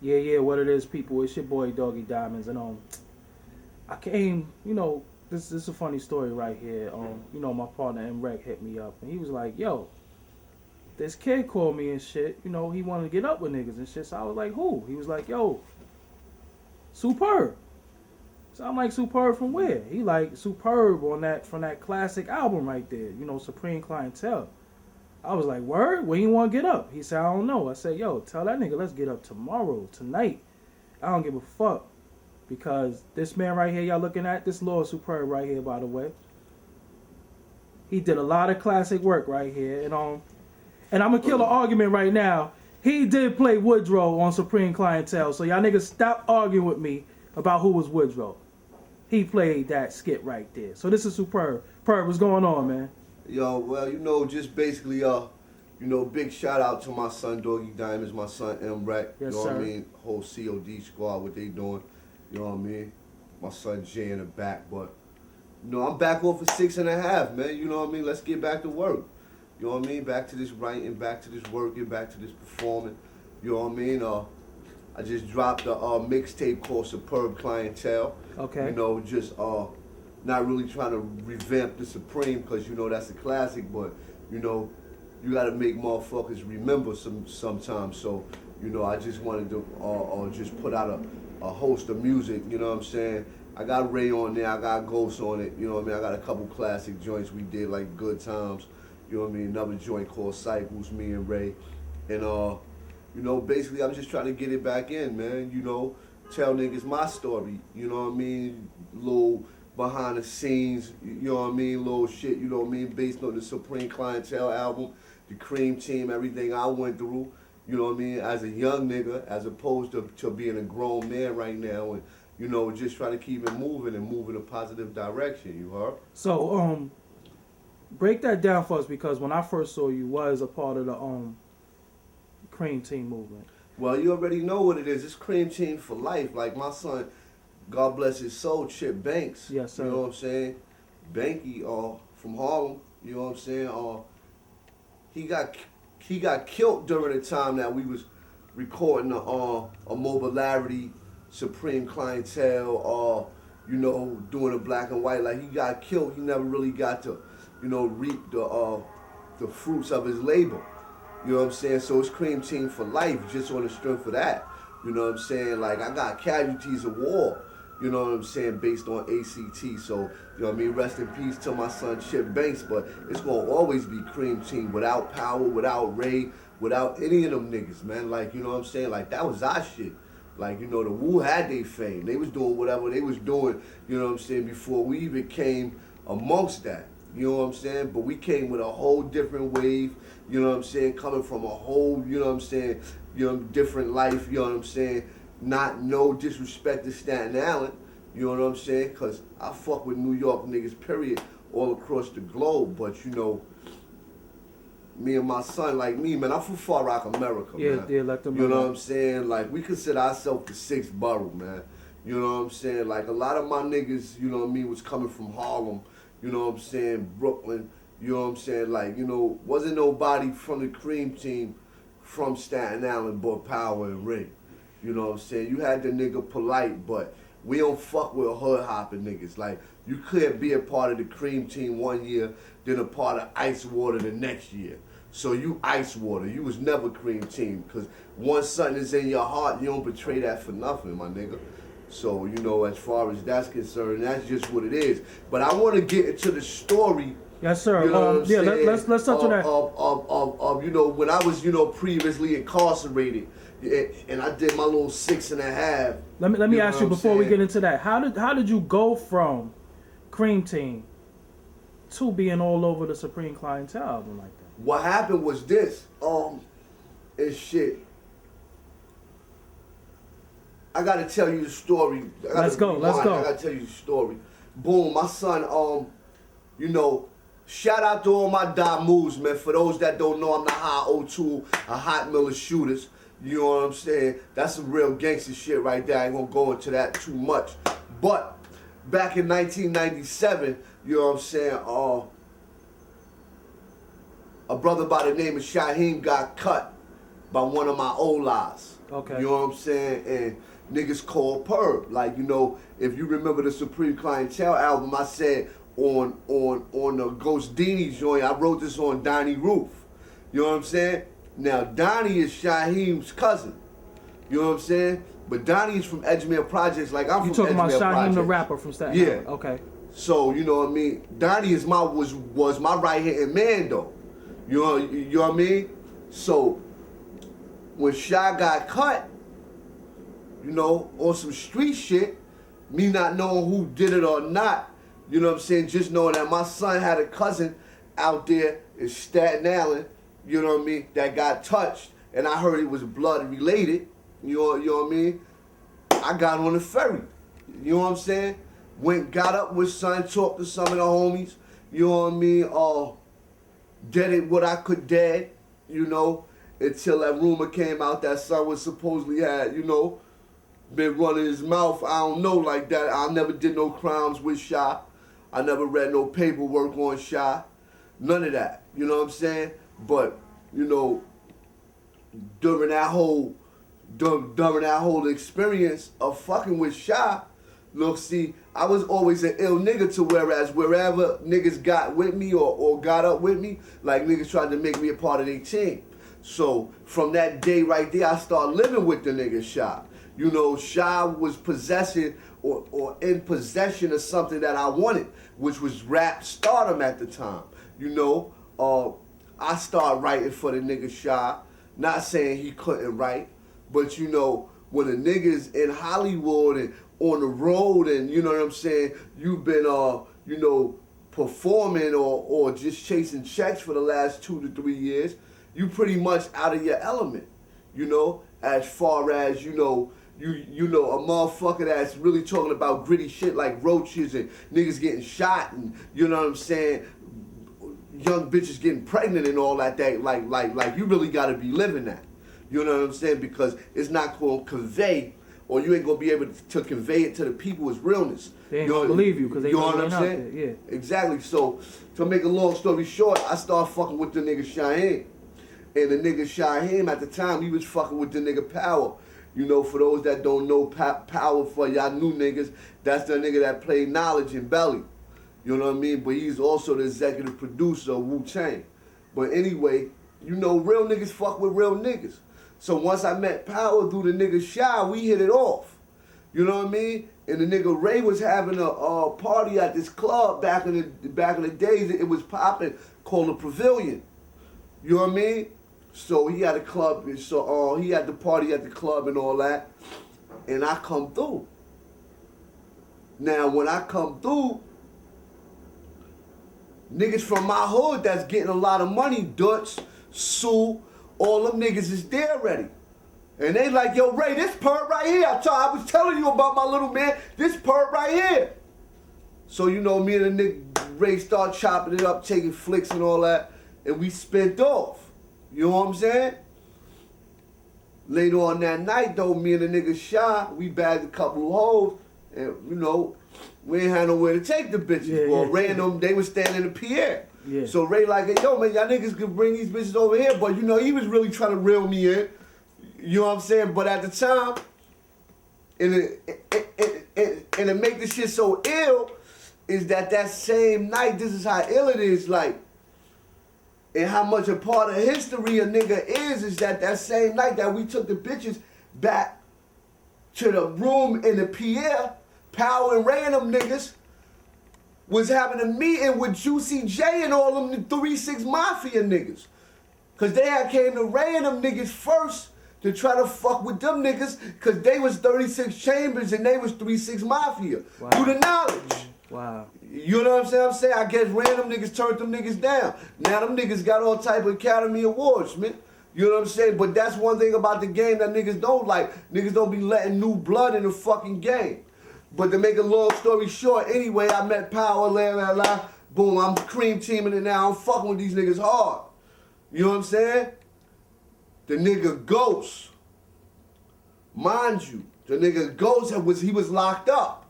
Yeah, what it is, people. It's your boy Doggy Diamonds, and I came, this is a funny story right here. My partner M.Reck hit me up, and he was like, "Yo, this kid called me and shit. He wanted to get up with niggas and shit." So I was like, "Who?" He was like, "Yo, Superb." So I'm like, "Superb from where?" He like, "Superb on that from that classic album right there. Supreme Clientele." I was like, "Word? When you want to get up?" He said, "I don't know." I said, "Yo, tell that nigga let's get up tomorrow, tonight. I don't give a fuck." Because this man right here, y'all looking at, this Lord Superb right here, by the way, he did a lot of classic work right here. And I'm going to kill an argument right now. He did play Woodrow on Supreme Clientele. So y'all niggas stop arguing with me about who was Woodrow. He played that skit right there. So this is Superb. Perb, what's going on, man? Yo, well, just basically, big shout out to my son Doggy Diamonds, my son M.Reck. Yes, you know sir. what I mean? Whole COD squad, what they doing. You know what I mean? My son Jay in the back, but I'm back off for 6.5, man. You know what I mean? Let's get back to work. You know what I mean? Back to this writing, back to this working, back to this performing. You know what I mean? I just dropped a mixtape called Superb Clientele. Okay. Just not really trying to revamp the Supreme because that's a classic, but you gotta make motherfuckers remember sometimes. So I just wanted to just put out a host of music. You know what I'm saying? I got Ray on there, I got Ghost on it. You know what I mean? I got a couple classic joints we did like Good Times. You know what I mean? Another joint called Cycles, me and Ray, and basically I'm just trying to get it back in, man. Tell niggas my story. You know what I mean? Little behind the scenes, you know what I mean, little shit, you know what I mean, based on the Supreme Clientele album, the Cream Team, everything I went through, you know what I mean, as a young nigga, as opposed to being a grown man right now, and, just trying to keep it moving and move in a positive direction, you heard? So, break that down for us, because when I first saw you was a part of the Cream Team movement. Well, you already know what it is. It's Cream Team for life. Like my son, God bless his soul, Chip Banks. Yes, sir. You know what I'm saying? Banky, from Harlem. You know what I'm saying? He got killed during the time that we was recording a Mobilarity, Supreme Clientele, doing a black and white. Like he got killed. He never really got to, reap the fruits of his labor. You know what I'm saying? So it's Cream Team for life, just on the strength of that. You know what I'm saying? Like I got casualties of war. You know what I'm saying, based on ACT. So, you know what I mean, rest in peace to my son Chip Banks, but it's gonna always be Cream Team without Power, without Ray, without any of them niggas, man. Like, you know what I'm saying? Like, that was our shit. Like, the Wu had their fame. They was doing whatever they was doing, you know what I'm saying, before we even came amongst that. You know what I'm saying? But we came with a whole different wave, you know what I'm saying, coming from a whole, you know what I'm saying, different life, you know what I'm saying? Not no disrespect to Staten Island, you know what I'm saying? Because I fuck with New York niggas, period, all across the globe. But, me and my son, like me, man, I'm from Far Rock, America, man. Yeah, let them know. You know what I'm saying? Like, we consider ourselves the sixth borough, man. You know what I'm saying? Like, a lot of my niggas, you know what I mean, was coming from Harlem, you know what I'm saying, Brooklyn, you know what I'm saying? Like, wasn't nobody from the Cream Team from Staten Island but Power and Ray. You know what I'm saying? You had the nigga Polite, but we don't fuck with hood hopping niggas. Like, you couldn't be a part of the Cream Team one year, then a part of Ice Water the next year. So you Ice Water. You was never Cream Team, because once something is in your heart, you don't betray that for nothing, my nigga. So, as far as that's concerned, that's just what it is. But I want to get into the story. Yes, sir. You know Yeah, let's touch on that. When I was, previously incarcerated, and I did my little 6.5. Let me ask you before we get into that. How did you go from Cream Team to being all over the Supreme Clientele album like that? What happened was this, and shit. I gotta tell you the story. Let's go. I gotta tell you the story. Boom, my son, shout out to all my dot moves, man. For those that don't know, I'm the Hot O2, a Hot Miller Shooters. You know what I'm saying? That's some real gangster shit right there. I ain't gonna go into that too much. But back in 1997, you know what I'm saying, a brother by the name of Shaheem got cut by one of my old lies. Okay. You know what I'm saying? And niggas called Perb. Like, you know, if you remember the Supreme Clientele album, I said on the Ghostface joint, I wrote this on Donnie Roof. You know what I'm saying? Now, Donnie is Shaheem's cousin. You know what I'm saying? But Donnie is from Edgemere Projects, like I'm from Edgemere Projects. You talking about Shaheem the rapper from Staten Island? Yeah. Okay. So, you know what I mean? Donnie is was my right-hand man, though. You know what I mean? So, when Shy got cut, you know, on some street shit, me not knowing who did it or not, you know what I'm saying? Just knowing that my son had a cousin out there in Staten Island, you know what I mean, that got touched, and I heard it was blood related, you know what I mean? I got on the ferry, you know what I'm saying? Got up with son, talked to some of the homies, you know what I mean? Did it what I could dead, you know, until that rumor came out that son was supposedly had, you know, been running his mouth. I don't know like that. I never did no crimes with Shy. I never read no paperwork on Shy. None of that. You know what I'm saying? But, you know, during that whole experience of fucking with Shy, look, see, I was always an ill nigga to whereas wherever niggas got with me or got up with me, like niggas tried to make me a part of their team. So from that day right there, I started living with the nigga Shy. You know, Shy was possessing or in possession of something that I wanted, which was rap stardom at the time. You know, I started writing for the nigga Shy. Not saying he couldn't write, but you know, when a nigga's in Hollywood and on the road and, you know what I'm saying, you've been, you know, performing or just chasing checks for the last 2 to 3 years, you pretty much out of your element, you know, as far as, you know, you know, a motherfucker that's really talking about gritty shit like roaches and niggas getting shot and, you know what I'm saying, young bitches getting pregnant and all that, like you really gotta be living that. You know what I'm saying? Because it's not gonna convey, or you ain't gonna be able to convey it to the people as realness. They ain't gonna believe you because they know what I'm saying? Yeah. Exactly. So to make a long story short, I started fucking with the nigga Shaheem. And the nigga Shaheem at the time, he was fucking with the nigga Power. You know, for those that don't know Power, for y'all new niggas, that's the nigga that played Knowledge in Belly. You know what I mean? But he's also the executive producer of Wu-Tang. But anyway, you know, real niggas fuck with real niggas. So once I met Power through the nigga Shy, we hit it off. You know what I mean? And the nigga Ray was having a party at this club back in the days. It was popping, called the Pavilion. You know what I mean? So he had a club, so he had the party at the club and all that. And I come through. Now when I come through, niggas from my hood that's getting a lot of money, Dutch, Sue, all them niggas is there already. And they like, yo, Ray, this perp right here. I was telling you about my little man, this perp right here. So, you know, me and the nigga Ray start chopping it up, taking flicks and all that, and we spent off. You know what I'm saying? Later on that night, though, me and the nigga Shy, we bagged a couple of hoes, and, you know, we ain't had nowhere to take the bitches. Well, Ray and them, they was standing in the Pierre. Yeah. So Ray like, hey, yo, man, y'all niggas can bring these bitches over here. But, you know, he was really trying to reel me in. You know what I'm saying? But at the time, and to make this shit so ill, is that same night, this is how ill it is, like, and how much a part of history a nigga is that same night that we took the bitches back to the room in the Pierre, Power and Ray and them niggas was having a meeting with Juicy J and all them 3-6 Mafia niggas. Cause they had came to Ray and them niggas first to try to fuck with them niggas, cause they was 36 Chambers and they was 3-6 Mafia. Wow. Through the knowledge. Wow. You know what I'm saying? I guess random niggas turned them niggas down. Now them niggas got all type of Academy Awards, man. You know what I'm saying? But that's one thing about the game that niggas don't like. Niggas don't be letting new blood in the fucking game. But to make a long story short, anyway, I met Power, boom, I'm cream teaming it now. I'm fucking with these niggas hard. You know what I'm saying? The nigga Ghost, mind you, the nigga Ghost he was locked up.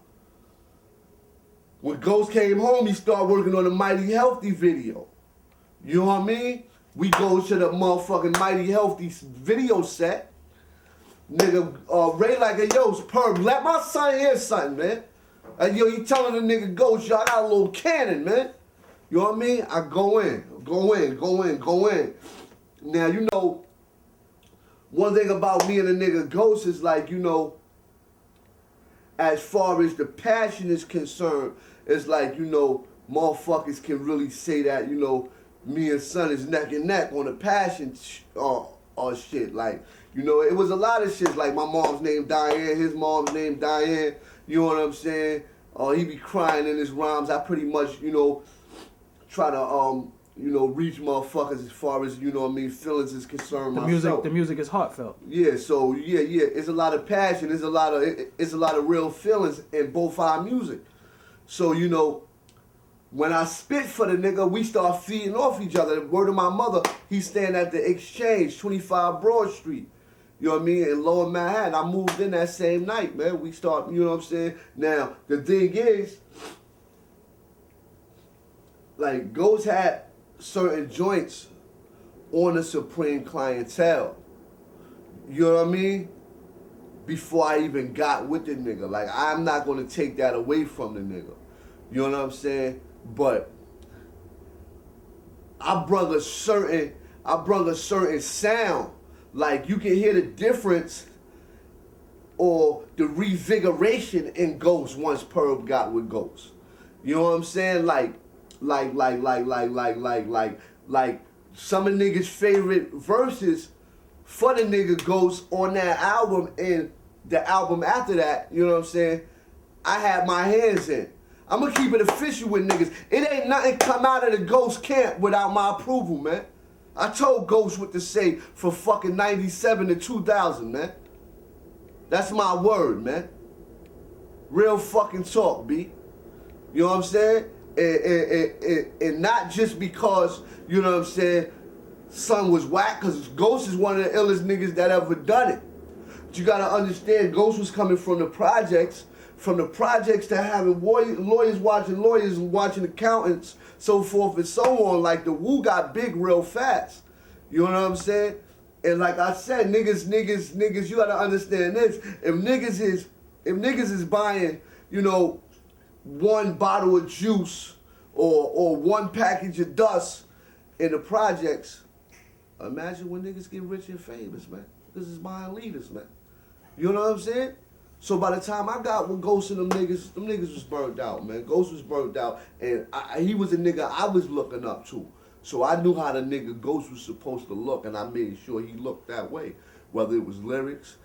When Ghost came home, he started working on the Mighty Healthy video. You know what I mean? We go to the motherfucking Mighty Healthy video set. Nigga, Ray like, hey, yo, Perb, let my son hear something, man. Yo, he telling the nigga Ghost, yo, I got a little cannon, man. You know what I mean? I go in. Now, you know, one thing about me and the nigga Ghost is like, you know, as far as the passion is concerned, it's like, you know, motherfuckers can really say that, you know, me and son is neck and neck on the passion shit. Like, you know, it was a lot of shit. Like, my mom's name Diane, his mom's name Diane. You know what I'm saying? He be crying in his rhymes. I pretty much, you know, try to, you know, reach motherfuckers as far as, you know what I mean, feelings is concerned. The music is heartfelt. Yeah, so yeah, it's a lot of passion. It's a lot of real feelings in both our music. So, you know, when I spit for the nigga, we start feeding off each other. Word of my mother, he staying at the Exchange, 25 Broad Street. You know what I mean? In Lower Manhattan. I moved in that same night, man. We start, you know what I'm saying? Now, the thing is, like, Ghost had certain joints on the Supreme Clientele. You know what I mean? Before I even got with the nigga. Like, I'm not going to take that away from the nigga. You know what I'm saying? But I brung a certain sound. Like, you can hear the difference or the revigoration in Ghost once Perb got with Ghost. You know what I'm saying? Like some of niggas' favorite verses for the nigga Ghost on that album and the album after that, you know what I'm saying? I had my hands in. I'm gonna keep it official with niggas. It ain't nothing come out of the Ghost camp without my approval, man. I told Ghost what to say for fucking 97 to 2000, man. That's my word, man. Real fucking talk, B. You know what I'm saying? And not just because, you know what I'm saying, son was whack, because Ghost is one of the illest niggas that ever done it. But you gotta understand, Ghost was coming from the projects to having lawyers watching accountants, so forth and so on. Like, the Wu got big real fast. You know what I'm saying? And like I said, niggas, you gotta understand this. If niggas is buying, you know, one bottle of juice or one package of dust in the projects, imagine when niggas get rich and famous, man. This is buying leaders, man. You know what I'm saying? So by the time I got with Ghost and them niggas was burnt out, man. Ghost was burnt out, and he was a nigga I was looking up to. So I knew how the nigga Ghost was supposed to look, and I made sure he looked that way, whether it was lyrics,